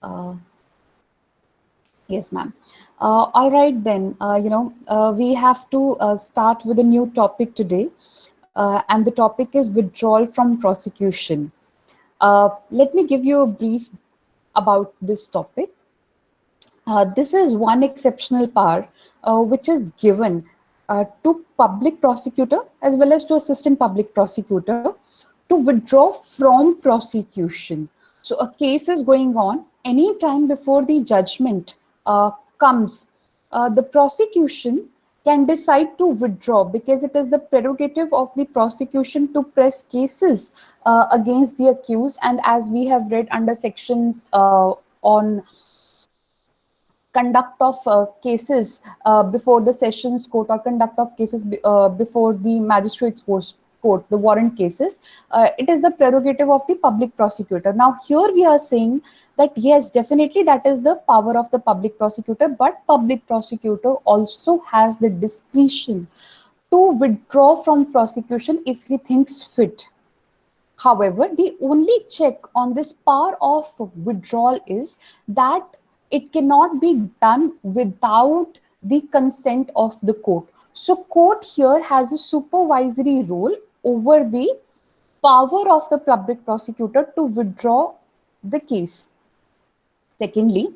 Uh, yes, ma'am. All right, then, we have to start with a new topic today, and the topic is withdrawal from prosecution. Let me give you a brief about this topic. This is one exceptional power which is given to public prosecutor as well as to assistant public prosecutor to withdraw from prosecution. So a case is going on any time before the judgment comes. The prosecution can decide to withdraw because it is the prerogative of the prosecution to press cases against the accused, and as we have read under sections on conduct of cases before the sessions court or conduct of cases before the magistrates court, the warrant cases, it is the prerogative of the public prosecutor. Now here we are saying that yes, definitely that is the power of the public prosecutor, but public prosecutor also has the discretion to withdraw from prosecution if he thinks fit. However, the only check on this power of withdrawal is that it cannot be done without the consent of the court. So, court here has a supervisory role over the power of the public prosecutor to withdraw the case. Secondly,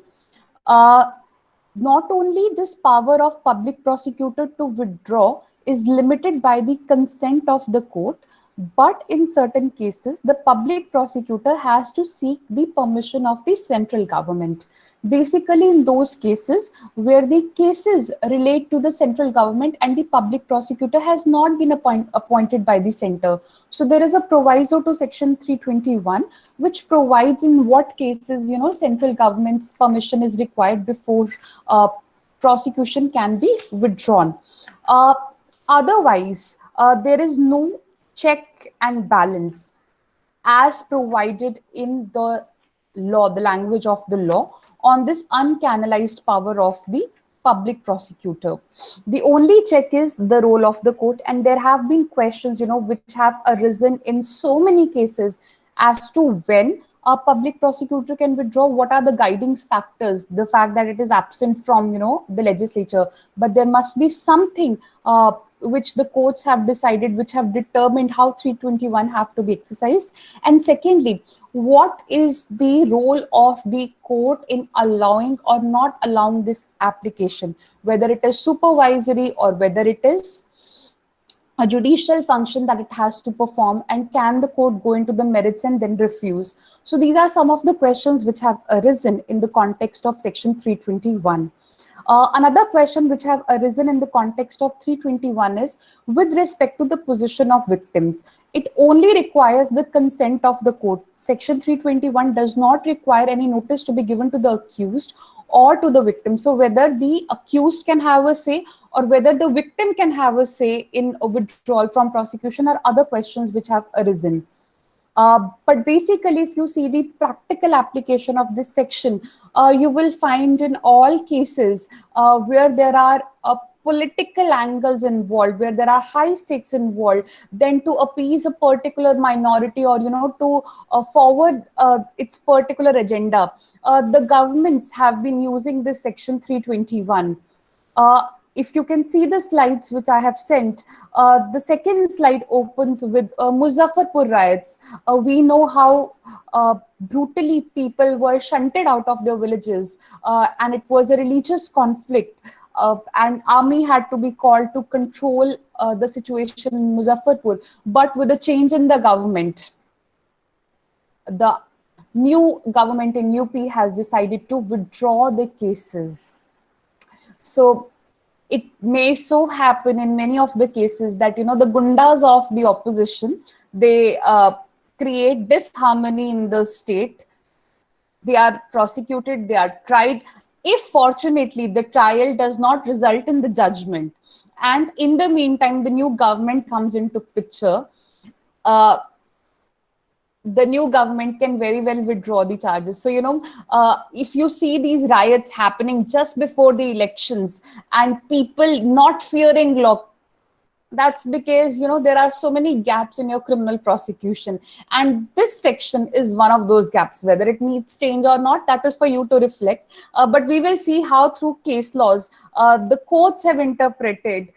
not only this power of public prosecutor to withdraw is limited by the consent of the court, but in certain cases, the public prosecutor has to seek the permission of the central government. Basically, in those cases where the cases relate to the central government and the public prosecutor has not been appointed by the center. So there is a proviso to section 321 which provides in what cases central government's permission is required before uh, prosecution can be withdrawn. Uh, Otherwise, there is no check and balance as provided in the law, the language of the law, on this uncanalized power of the public prosecutor. The only check is the role of the court, and there have been questions, which have arisen in so many cases as to when a public prosecutor can withdraw. What are the guiding factors? The fact that it is absent from, the legislature, but there must be something which the courts have decided, which have determined how 321 have to be exercised. And secondly, what is the role of the court in allowing or not allowing this application, whether it is supervisory or whether it is a judicial function that it has to perform, and can the court go into the merits and then refuse? So these are some of the questions which have arisen in the context of section 321. Another question which have arisen in the context of 321 is with respect to the position of victims. It only requires the consent of the court. Section 321 does not require any notice to be given to the accused or to the victim. So whether the accused can have a say or whether the victim can have a say in a withdrawal from prosecution are other questions which have arisen. But basically, if you see the practical application of this section, you will find in all cases where there are political angles involved, where there are high stakes involved, then to appease a particular minority or to forward its particular agenda, the governments have been using this section 321. If you can see the slides which I have sent, the second slide opens with Muzaffarpur riots. We know how brutally people were shunted out of their villages, and it was a religious conflict. And army had to be called to control the situation in Muzaffarpur. But with a change in the government, the new government in UP has decided to withdraw the cases. So it may so happen in many of the cases that the gundas of the opposition, they create disharmony in the state. They are prosecuted, they are tried. If fortunately the trial does not result in the judgment, and in the meantime the new government comes into picture, uh, the new government can very well withdraw the charges. So, if you see these riots happening just before the elections and people not fearing law, That's because, you know, there are so many gaps in your criminal prosecution, and this section is one of those gaps. Whether it needs change or not, that is for you to reflect. But we will see how through case laws the courts have interpreted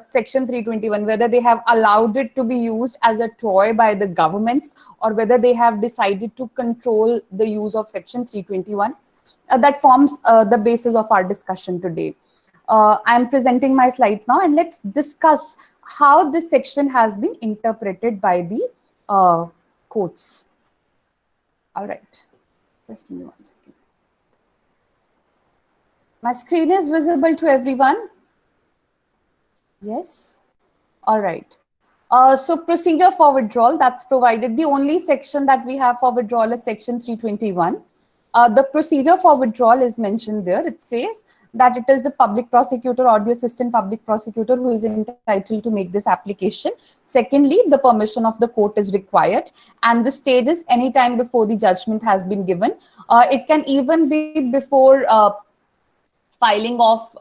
section 321, whether they have allowed it to be used as a toy by the governments, or whether they have decided to control the use of section 321. That forms the basis of our discussion today. I'm presenting my slides now, and let's discuss how this section has been interpreted by the courts. All right, just give me 1 second. My screen is visible to everyone? Yes? All right. So procedure for withdrawal, that's provided. The only section that we have for withdrawal is section 321. The procedure for withdrawal is mentioned there. It says that it is the public prosecutor or the assistant public prosecutor who is entitled to make this application. Secondly, the permission of the court is required, and the stage is any time before the judgment has been given. It can even be before filing of,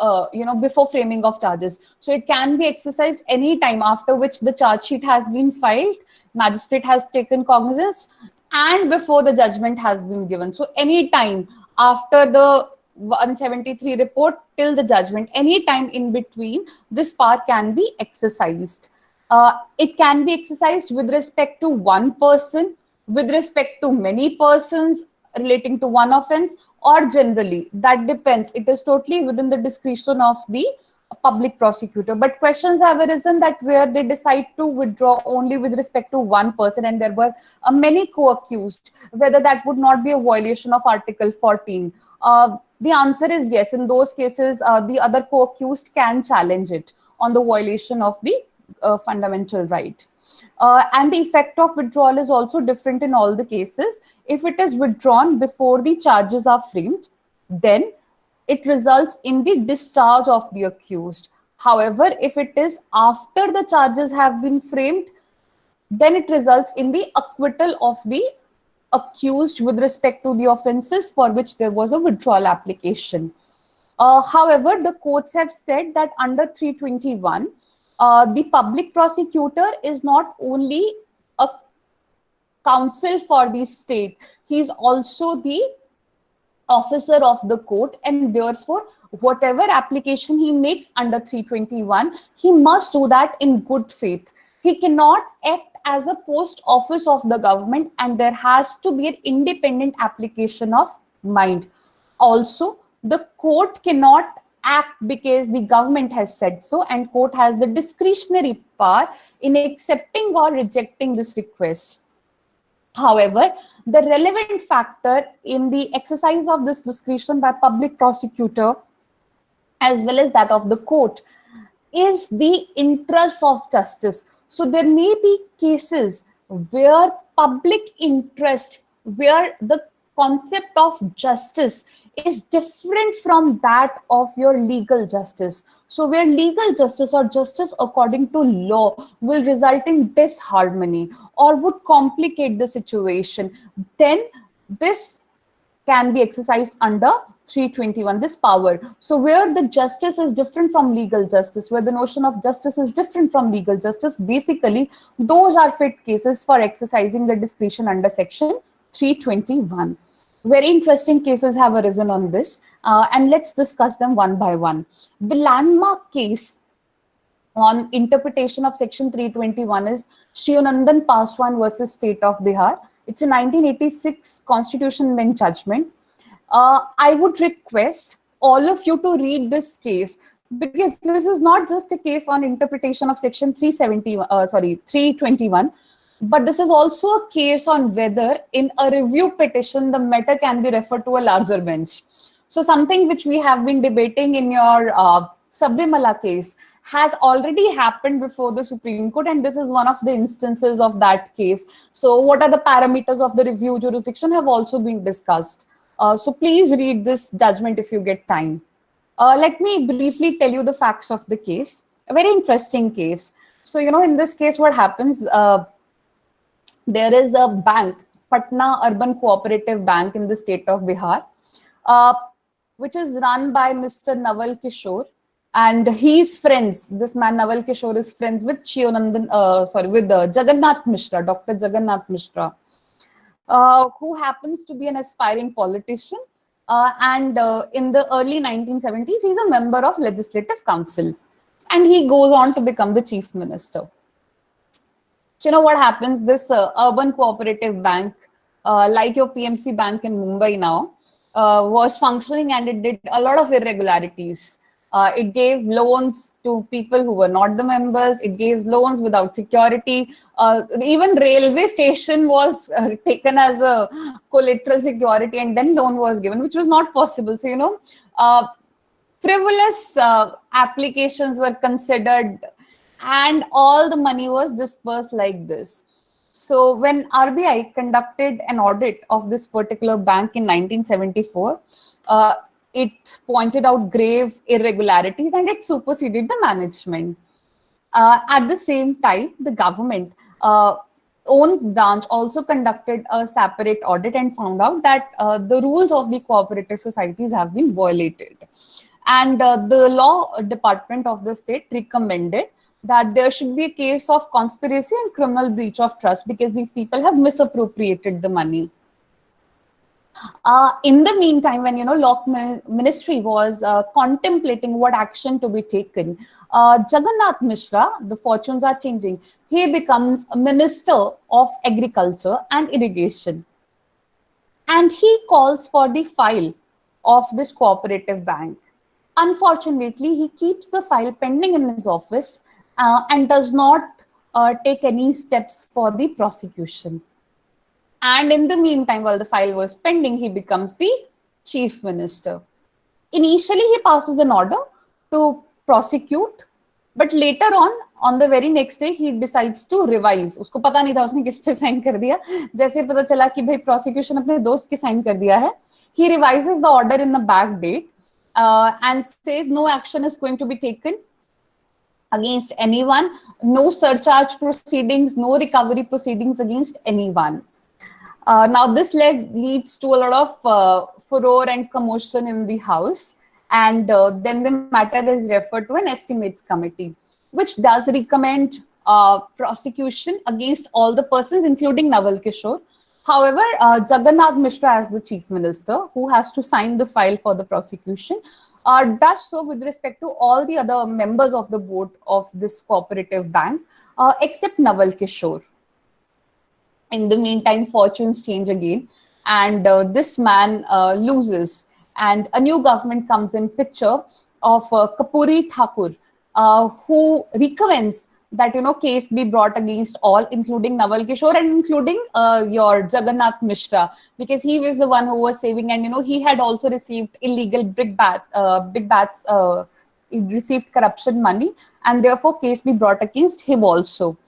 before framing of charges. So it can be exercised any time after which the charge sheet has been filed, magistrate has taken cognizance, and before the judgment has been given. So any time after the 173 report till the judgment, any time in between, this power can be exercised. It can be exercised with respect to one person, with respect to many persons, relating to one offense, or generally. That depends. It is totally within the discretion of the public prosecutor. But questions have arisen that where they decide to withdraw only with respect to one person, and there were many co-accused, whether that would not be a violation of Article 14. The answer is yes. In those cases, the other co-accused can challenge it on the violation of the fundamental right. And the effect of withdrawal is also different in all the cases. If it is withdrawn before the charges are framed, then it results in the discharge of the accused. However, if it is after the charges have been framed, then it results in the acquittal of the accused with respect to the offenses for which there was a withdrawal application. However, the courts have said that under 321, the public prosecutor is not only a counsel for the state, he is also the officer of the court, and therefore whatever application he makes under 321, he must do that in good faith. He cannot act as a post office of the government, and there has to be an independent application of mind. Also, the court cannot act because the government has said so, and court has the discretionary power in accepting or rejecting this request. However, the relevant factor in the exercise of this discretion by public prosecutor as well as that of the court is the interest of justice. So there may be cases where public interest, where the concept of justice is different from that of your legal justice. So where legal justice or justice according to law will result in disharmony or would complicate the situation, then this can be exercised under 321, this power. So where the justice is different from legal justice, where the notion of justice is different from legal justice, basically those are fit cases for exercising the discretion under section 321. Very interesting cases have arisen on this, and let's discuss them one by one. The landmark case on interpretation of section 321 is Shivnandan Paswan versus State of Bihar. It's a 1986 constitution bench judgment. I would request all of you to read this case, because this is not just a case on interpretation of section 321, but this is also a case on whether in a review petition the matter can be referred to a larger bench. So something which we have been debating in your Sabrimala case has already happened before the Supreme Court, and this is one of the instances of that case. So what are the parameters of the review jurisdiction have also been discussed. So please read this judgment if you get time. Let me briefly tell you the facts of the case. A very interesting case. So, in this case, what happens? There is a bank, Patna Urban Cooperative Bank in the state of Bihar, which is run by Mr. Naval Kishore. And he's friends. This man Naval Kishore is friends with Jagannath Mishra, Dr. Jagannath Mishra, who happens to be an aspiring politician. And in the early 1970s, he's a member of Legislative Council, and he goes on to become the chief minister. So, you know what happens? This urban cooperative bank, like your PMC bank in Mumbai now, was functioning, and it did a lot of irregularities. It gave loans to people who were not the members. It gave loans without security. Even railway station was taken as a collateral security, and then loan was given, which was not possible. So, frivolous applications were considered, and all the money was dispersed like this. So when RBI conducted an audit of this particular bank in 1974, it pointed out grave irregularities, and it superseded the management. At the same time, the government own branch also conducted a separate audit and found out that the rules of the cooperative societies have been violated. And the law department of the state recommended that there should be a case of conspiracy and criminal breach of trust, because these people have misappropriated the money. In the meantime, when law ministry was contemplating what action to be taken, Jagannath Mishra, the fortunes are changing. He becomes a minister of agriculture and irrigation, and he calls for the file of this cooperative bank. Unfortunately, he keeps the file pending in his office and does not take any steps for the prosecution. And in the meantime, while the file was pending, he becomes the chief minister. Initially, he passes an order to prosecute, but later on the very next day, he decides to revise. उसको पता नहीं था उसने किस पे sign कर दिया. जैसे पता चला कि भाई prosecution अपने दोस्त के साइन कर दिया है. He revises the order in the back date and says no action is going to be taken against anyone, no surcharge proceedings, no recovery proceedings against anyone. Now, this leads to a lot of furor and commotion in the House, and then the matter is referred to an estimates committee, which does recommend prosecution against all the persons, including Naval Kishore. However, Jagannath Mishra, as the chief minister, who has to sign the file for the prosecution, does so with respect to all the other members of the board of this cooperative bank, except Naval Kishore. In the meantime, fortunes change again, and this man loses, and a new government comes in picture of Kapuri Thakur, who recommends that case be brought against all, including Naval Kishore and including your Jagannath Mishra, because he was the one who was saving, and he had also received illegal big bats, he received corruption money, and therefore case be brought against him also.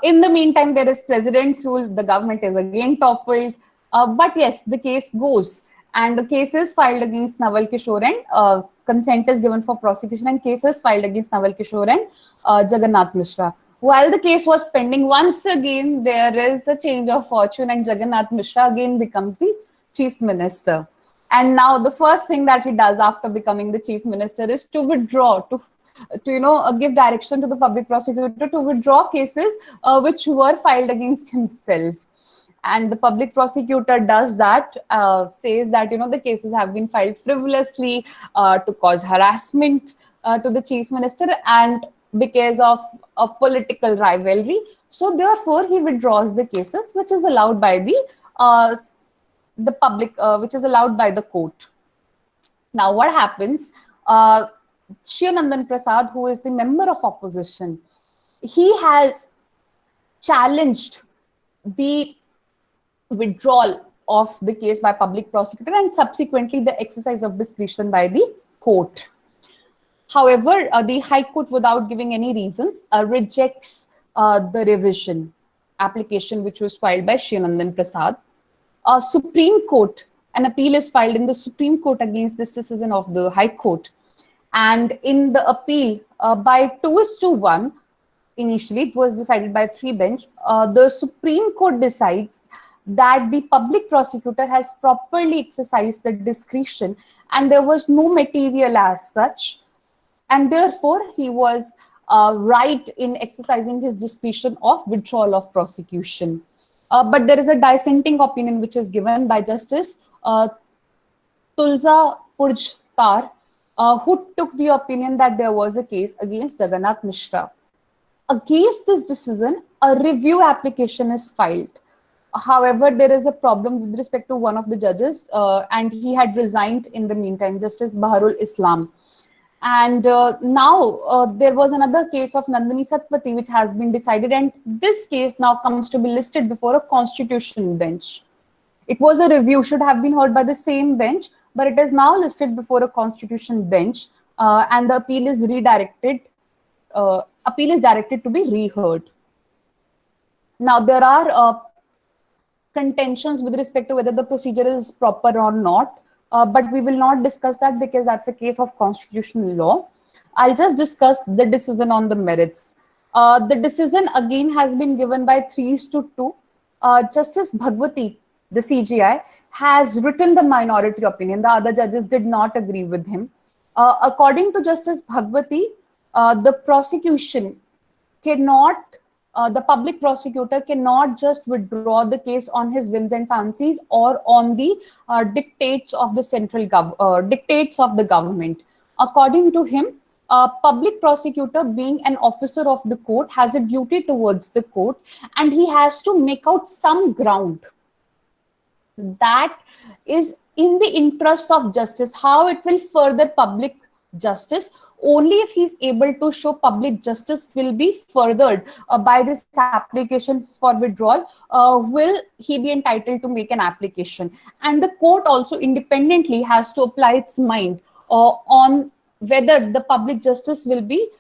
In the meantime, there is president's rule. The government is again toppled. But yes, the case goes. And the case is filed against Naval Kishore, and consent is given for prosecution, and case is filed against Naval Kishore and Jagannath Mishra. While the case was pending, once again, there is a change of fortune, and Jagannath Mishra again becomes the chief minister. And now the first thing that he does after becoming the chief minister is to withdraw, to give direction to the public prosecutor to withdraw cases which were filed against himself. And the public prosecutor does that, says that the cases have been filed frivolously to cause harassment to the chief minister and because of a political rivalry. So therefore he withdraws the cases, which is allowed by the public, which is allowed by the court. Now what happens? Shivnandan Prasad, who is the member of opposition, he has challenged the withdrawal of the case by public prosecutor and subsequently the exercise of discretion by the court. However, the High Court, without giving any reasons, rejects the revision application which was filed by Shivnandan Prasad. Supreme Court, an appeal is filed in the Supreme Court against this decision of the High Court. And in the appeal, by 2:1, initially it was decided by 3 bench, the Supreme Court decides that the public prosecutor has properly exercised the discretion and there was no material as such and therefore he was right in exercising his discretion of withdrawal of prosecution. But there is a dissenting opinion which is given by Justice Tulsa Purjtar, who took the opinion that there was a case against Jagannath Mishra. Against this decision, a review application is filed. However, there is a problem with respect to one of the judges, and he had resigned in the meantime, Justice Baharul Islam. And now there was another case of Nandini Satpathy which has been decided, and this case now comes to be listed before a constitution bench. It was a review, should have been heard by the same bench, but it is now listed before a constitution bench, and the appeal is redirected. Appeal is directed to be reheard. Now there are contentions with respect to whether the procedure is proper or not, but we will not discuss that because that's a case of constitutional law. I'll just discuss the decision on the merits. The decision again has been given by 3-2. Justice Bhagwati, the CJI, has written the minority opinion. The other judges did not agree with him. According to Justice Bhagwati, the prosecution cannot, the public prosecutor cannot just withdraw the case on his whims and fancies or on the dictates of the dictates of the government. According to him, a public prosecutor, being an officer of the court, has a duty towards the court, and he has to make out some ground that is in the interest of justice, how it will further public justice. Only if he's able to show public justice will be furthered by this application for withdrawal, will he be entitled to make an application. And the court also independently has to apply its mind on whether the public justice will be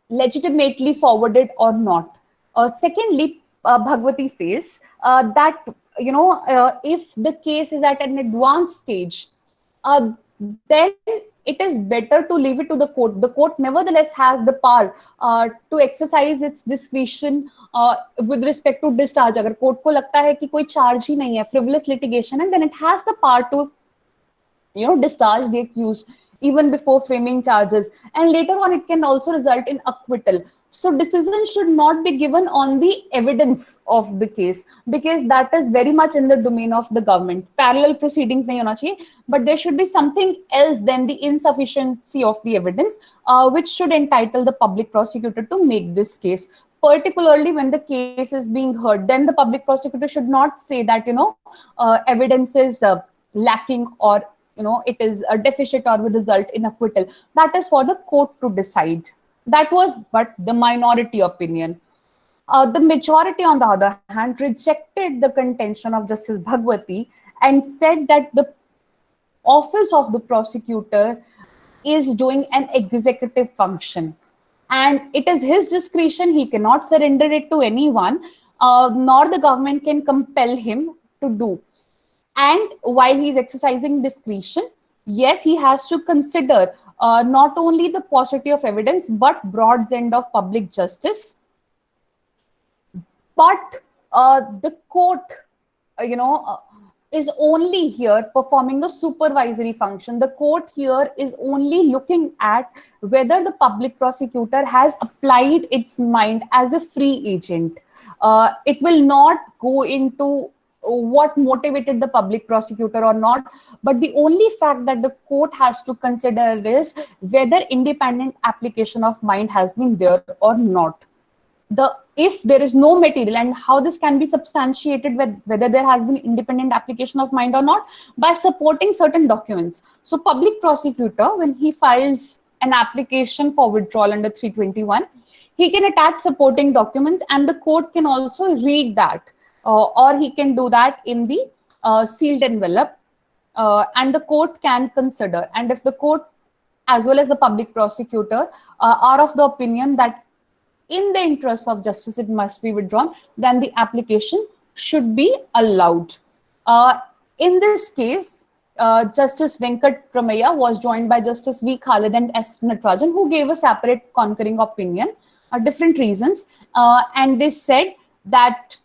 legitimately forwarded or not. Secondly, Bhagwati says that if the case is at an advanced stage, then it is better to leave it to the court. The court nevertheless has the power to exercise its discretion with respect to discharge. Agar court ko lagta hai ki koi charge hi nahi hai, frivolous litigation, and then it has the power to discharge the accused even before framing charges, and later on it can also result in acquittal. So decision should not be given on the evidence of the case, because that is very much in the domain of the government. Parallel proceedings nahi hona chahiye, but there should be something else than the insufficiency of the evidence, which should entitle the public prosecutor to make this case. Particularly when the case is being heard, then the public prosecutor should not say that evidence is lacking, or it is a deficit or will result in acquittal. That is for the court to decide. That was but the minority opinion. The majority, on the other hand, rejected the contention of Justice Bhagwati and said that the office of the prosecutor is doing an executive function, and it is his discretion. He cannot surrender it to anyone, nor the government can compel him to do. And while he is exercising discretion, yes, he has to consider not only the paucity of evidence, but broad end of public justice. But the court, is only here performing the supervisory function. The court here is only looking at whether the public prosecutor has applied its mind as a free agent. It will not go into what motivated the public prosecutor or not, but the only fact that the court has to consider is whether independent application of mind has been there or not. If there is no material, and how this can be substantiated with whether there has been independent application of mind or not, by supporting certain documents. So public prosecutor, when he files an application for withdrawal under 321, he can attach supporting documents, and the court can also read that, or he can do that in the sealed envelope, and the court can consider. And if the court as well as the public prosecutor are of the opinion that in the interest of justice it must be withdrawn, then the application should be allowed. In this case, Justice Venkat Ramaiah was joined by Justice V. Khalid and S. Natarajan, who gave a separate concurring opinion, different reasons, and they said that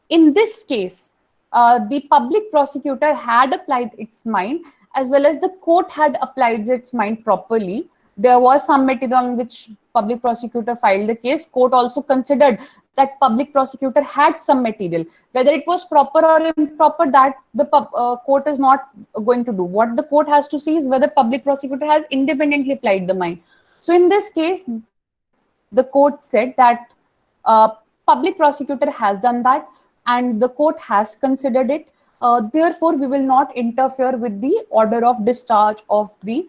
in this case, the public prosecutor had applied its mind, as well as the court had applied its mind properly. There was some material on which public prosecutor filed the case. Court also considered that public prosecutor had some material. Whether it was proper or improper, that the court is not going to do. What the court has to see is whether public prosecutor has independently applied the mind. So in this case, the court said that public prosecutor has done that, and the court has considered it. Therefore, we will not interfere with the order of discharge of the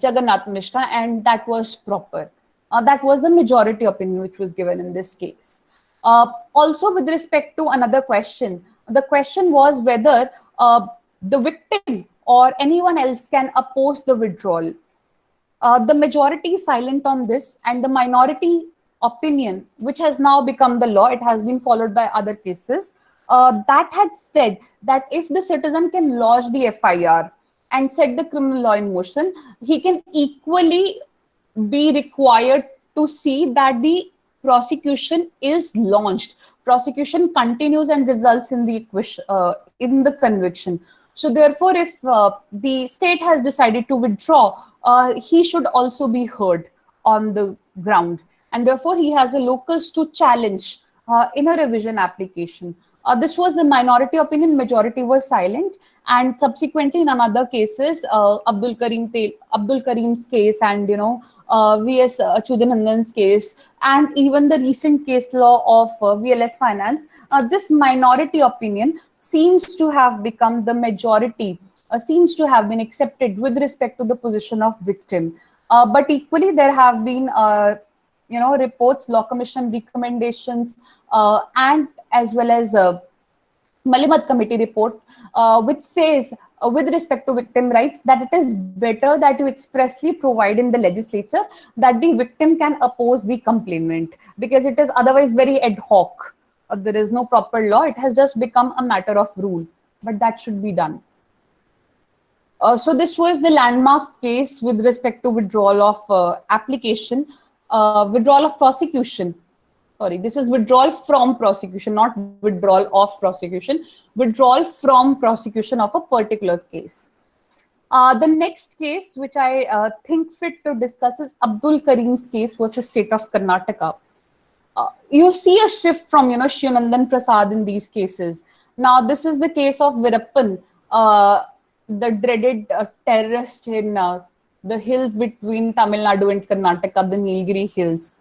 Jagannath Mishra, and that was proper. That was the majority opinion which was given in this case. Also, with respect to another question, the question was whether the victim or anyone else can oppose the withdrawal. The majority is silent on this, and the minority opinion, which has now become the law, it has been followed by other cases, that had said that if the citizen can lodge the FIR and set the criminal law in motion, he can equally be required to see that the prosecution is launched. Prosecution continues and results in the conviction. So therefore, if the state has decided to withdraw, he should also be heard on the ground. And therefore, he has a locus to challenge in a revision application. This was the minority opinion, majority was silent. And subsequently, in another cases, Abdul Karim's case, and V.S. Achyutanandan's case, and even the recent case law of VLS Finance, this minority opinion seems to have become the majority, seems to have been accepted with respect to the position of victim. But equally, there have been reports, law commission recommendations, and as well as Malimat committee report, which says with respect to victim rights that it is better that you expressly provide in the legislature that the victim can oppose the complainant, because it is otherwise very ad hoc. There is no proper law. It has just become a matter of rule, but that should be done. So this was the landmark case with respect to withdrawal of application, withdrawal of prosecution. Sorry, this is withdrawal from prosecution, not withdrawal of prosecution, withdrawal from prosecution of a particular case. The next case, which I think fit to discuss, is Abdul Karim's case versus State of Karnataka. You see a shift from, Shivnandan Prasad in these cases. Now, this is the case of Virappan, the dreaded terrorist in the hills between Tamil Nadu and Karnataka, the Nilgiri Hills.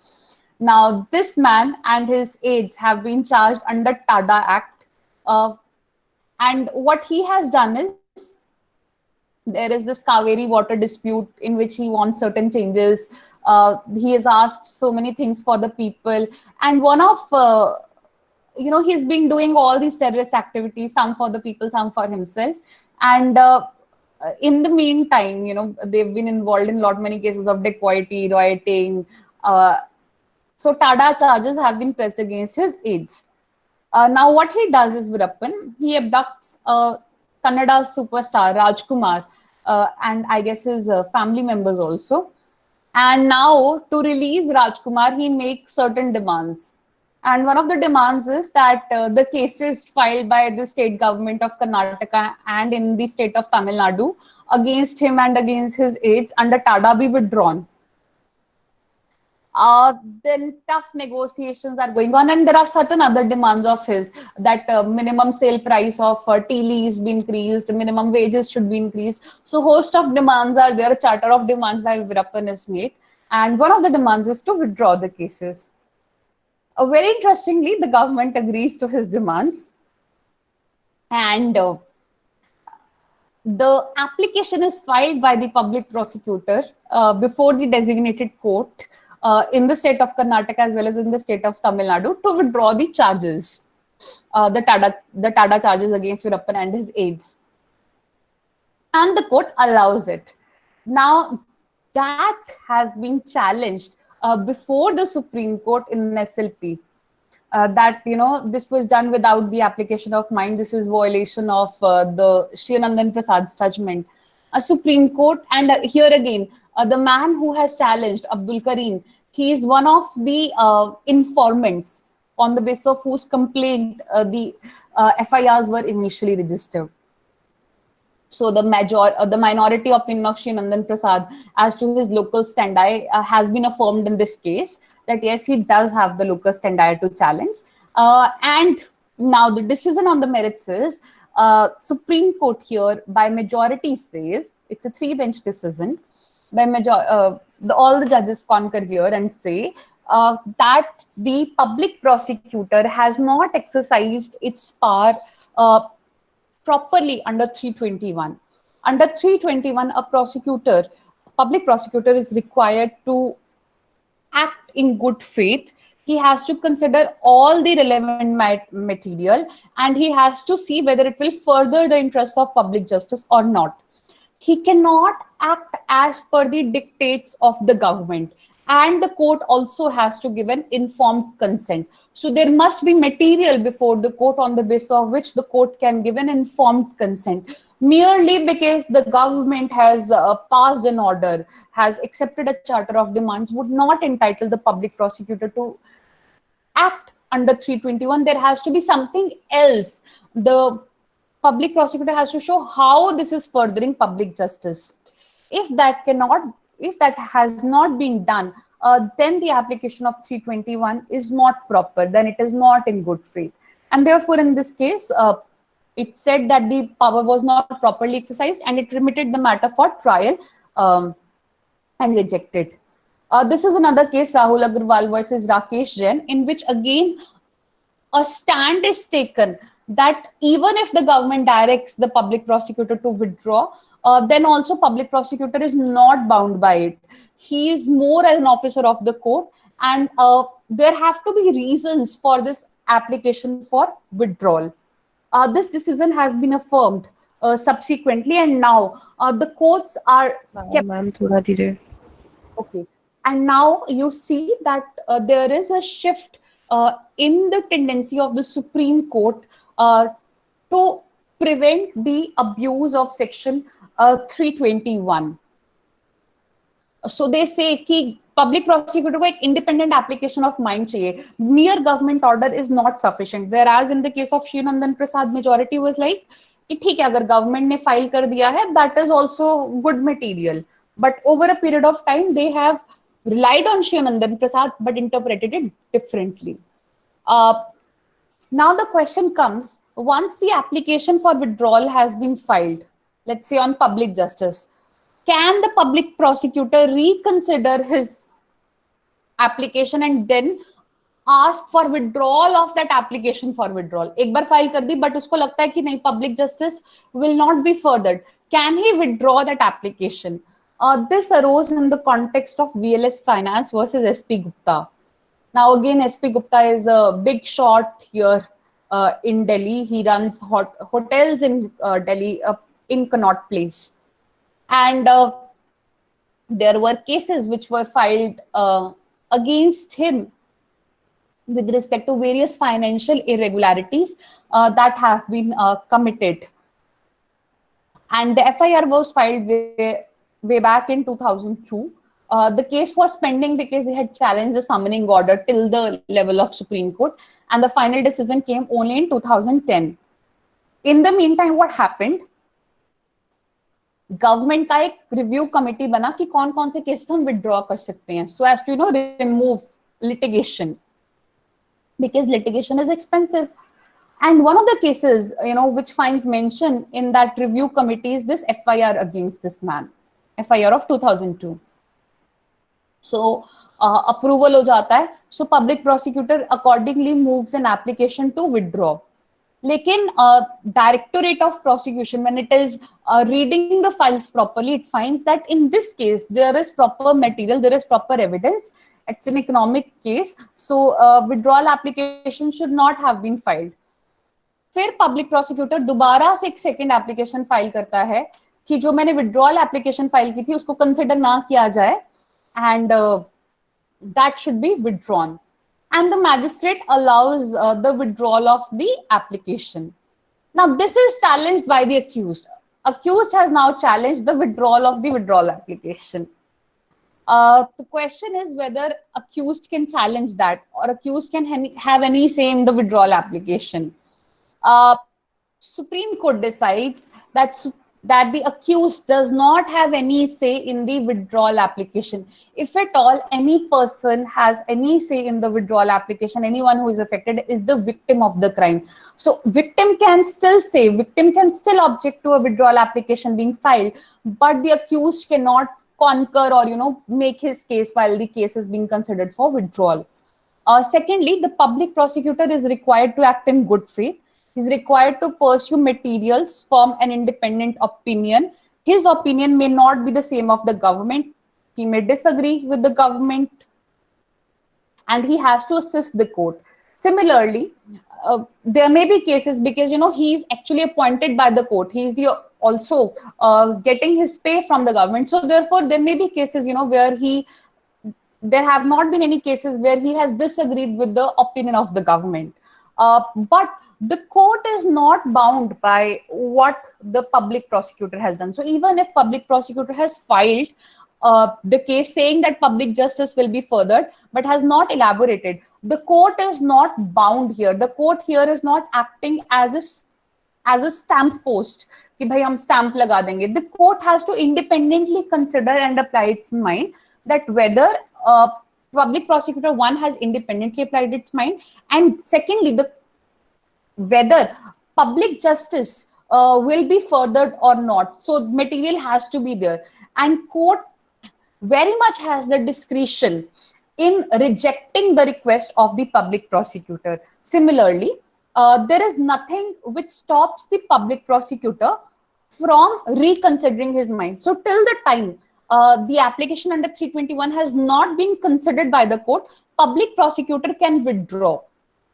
Now, this man and his aides have been charged under TADA Act. And what he has done is, there is this Kaveri water dispute in which he wants certain changes. He has asked so many things for the people. And one of, he's been doing all these terrorist activities, some for the people, some for himself. And in the meantime, they've been involved in many cases of dacoity, rioting. So TADA charges have been pressed against his aides. Now what he does is, Virappan, he abducts Kannada superstar Rajkumar and I guess his family members also. And now to release Rajkumar, he makes certain demands. And one of the demands is that the cases filed by the state government of Karnataka and in the state of Tamil Nadu against him and against his aides under TADA be withdrawn. Then tough negotiations are going on, and there are certain other demands of his, that minimum sale price of tea leaves be increased, minimum wages should be increased. So host of demands are there, a charter of demands by Virappan is made, and one of the demands is to withdraw the cases. Very interestingly, the government agrees to his demands, and the application is filed by the public prosecutor before the designated court in the state of Karnataka as well as in the state of Tamil Nadu to withdraw the charges, the TADA charges against Virappan and his aides. And the court allows it. Now, that has been challenged before the Supreme Court in SLP. That, this was done without the application of mind. This is violation of the Shivnandan Prasad's judgment. A Supreme Court, and here again, the man who has challenged, Abdul Karim, he is one of the informants on the basis of whose complaint the FIRs were initially registered. So the minority opinion of Shri Nandan Prasad as to his local standi has been affirmed in this case, that yes, he does have the local standi to challenge. And now the decision on the merits is, Supreme Court here by majority says, it's a 3-bench decision, by all the judges concur here and say that the public prosecutor has not exercised its power properly under 321. Under 321, public prosecutor is required to act in good faith. He has to consider all the relevant material, and he has to see whether it will further the interest of public justice or not. He cannot act as per the dictates of the government, and the court also has to give an informed consent. So there must be material before the court on the basis of which the court can give an informed consent. Merely because the government has passed an order, has accepted a charter of demands, would not entitle the public prosecutor to act under 321. There has to be something else. The public prosecutor has to show how this is furthering public justice. If that has not been done, then the application of 321 is not proper, then it is not in good faith. And therefore, in this case, it said that the power was not properly exercised, and it remitted the matter for trial and rejected. This is another case, Rahul Agarwal versus Rakesh Jain, in which again a stand is taken that even if the government directs the public prosecutor to withdraw, then also public prosecutor is not bound by it. He is more an officer of the court, and there have to be reasons for this application for withdrawal. This decision has been affirmed subsequently, and now the courts are skeptical. Okay. And now you see that there is a shift in the tendency of the Supreme Court to prevent the abuse of Section 321. So they say कि public prosecutor को एक independent application of mind चाहिए. Mere government order is not sufficient. Whereas in the case of Shri Nandan Prasad, majority was like कि ठीक है, अगर government ने file कर दिया है, that is also good material. But over a period of time, they have relied on Shri Nandan Prasad but interpreted it differently. Now the question comes, once the application for withdrawal has been filed, let's say on public justice, can the public prosecutor reconsider his application and then ask for withdrawal of that application for withdrawal? एक बार file कर दी, but उसको लगता है कि नहीं, public justice will not be furthered. Can he withdraw that application? This arose in the context of VLS Finance versus SP Gupta. Now again, SP Gupta is a big shot here in Delhi. He runs hotels in Delhi, in Connaught Place. And there were cases which were filed against him with respect to various financial irregularities that have been committed. And the FIR was filed way back in 2002. The case was pending because they had challenged the summoning order till the level of Supreme Court, and the final decision came only in 2010. In the meantime, what happened? Government का एक review committee बना कि कौन-कौन से cases हम withdraw कर सकते हैं, so as to remove litigation, because litigation is expensive. And one of the cases which finds mention in that review committee is this FIR against this man, FIR of 2002. So approval हो जाता है. So public prosecutor accordingly moves an application to withdraw. लेकिन Directorate of Prosecution, when it is reading the files properly, it finds that in this case there is proper material, there is proper evidence. It's an economic case, so withdrawal application should not have been filed. फिर public prosecutor दोबारा से एक second application file करता है कि जो मैंने withdrawal application file की थी उसको कंसिडर ना किया जाए, and that should be withdrawn, and the magistrate allows the withdrawal of the application. Now this is challenged by the accused. Accused has now challenged the withdrawal of the withdrawal application. The question is whether accused can challenge that, or accused can have any say in the withdrawal application. Supreme Court decides that that the accused does not have any say in the withdrawal application. If at all any person has any say in the withdrawal application, anyone who is affected is the victim of the crime. So victim can still say, victim can still object to a withdrawal application being filed, but the accused cannot concur or make his case while the case is being considered for withdrawal. Secondly, the public prosecutor is required to act in good faith. He's required to pursue materials from an independent opinion. His opinion may not be the same of the government. He may disagree with the government, and he has to assist the court. Similarly, there may be cases because he's actually appointed by the court. He's the also getting his pay from the government. So therefore, there may be cases where there have not been any cases where he has disagreed with the opinion of the government. But the court is not bound by what the public prosecutor has done. So even if public prosecutor has filed the case saying that public justice will be furthered, but has not elaborated, the court is not bound here. The court here is not acting as a stamp post कि भाई हम stamp लगा देंगे. The court has to independently consider and apply its mind that whether public prosecutor one has independently applied its mind, and secondly whether public justice will be furthered or not. So material has to be there, and court very much has the discretion in rejecting the request of the public prosecutor. Similarly, there is nothing which stops the public prosecutor from reconsidering his mind. So till the time the application under 321 has not been considered by the court, public prosecutor can withdraw,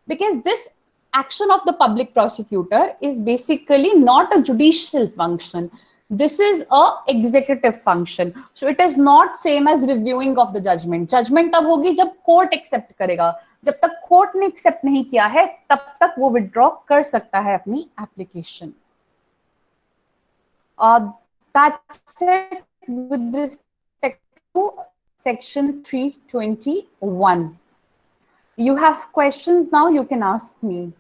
because this action of the public prosecutor is basically not a judicial function. This is a executive function. So it is not same as reviewing of the judgment. Judgment तब होगी जब court accept करेगा. जब तक court ने accept नहीं किया है, तब तक वो withdraw कर सकता है अपनी application. That's it with respect to section 321. You have questions now, you can ask me.